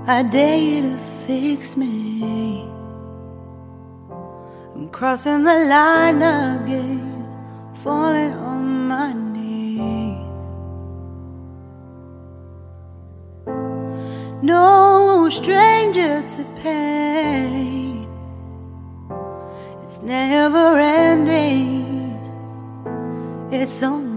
I dare you to fix me. I'm crossing the line again, falling on my knees. No stranger to pain, it's never ending, it's only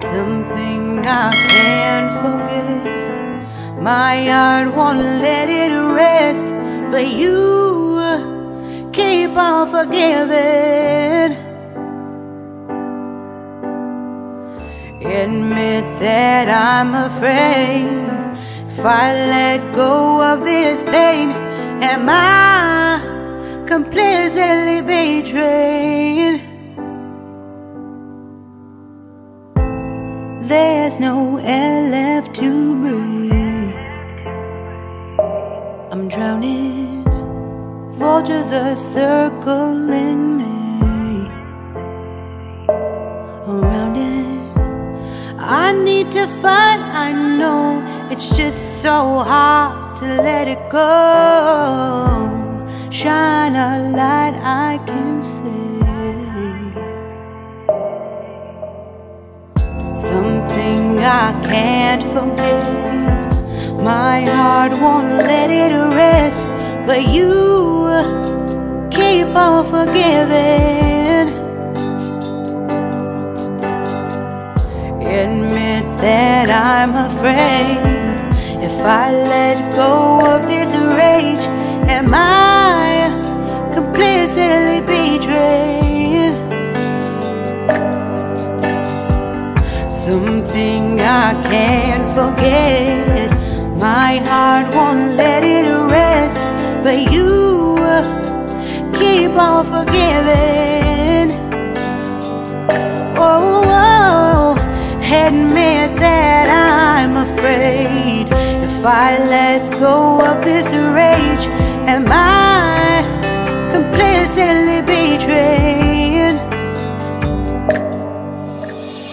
something I can't forget. My heart won't let it rest, but you keep on forgiving. Admit that I'm afraid. If I let go of this pain, am I completely betrayed? There's no air left to breathe. I'm drowning, vultures are circling me. Around it, I need to fight. I know it's just so hard to let it go. Shine a light I can see. Something I can't forget. My heart won't let it rest, but you keep on forgiving. Admit that I'm afraid. If I let go of this rage, am I completely betrayed? Something I can't forget. My heart won't let it rest, but you keep on forgiving. Oh, admit that I'm afraid. If I let go of this rage, am I completely betrayed?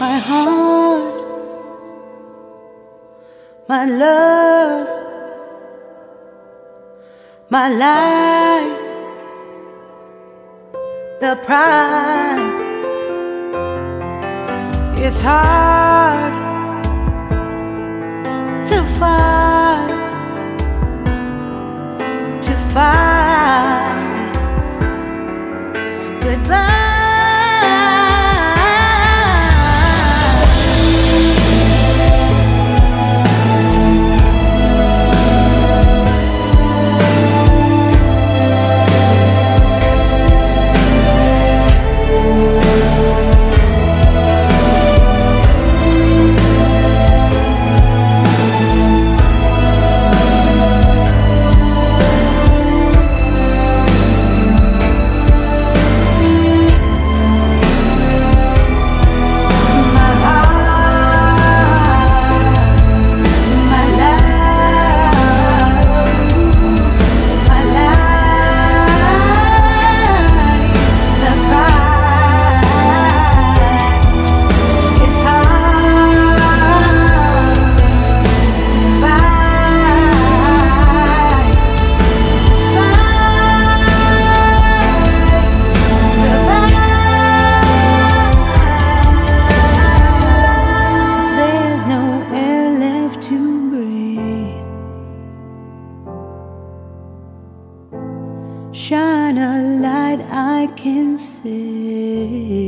My heart, my love, my life, the price. It's hard to fight, goodbye. Shine a light I can see.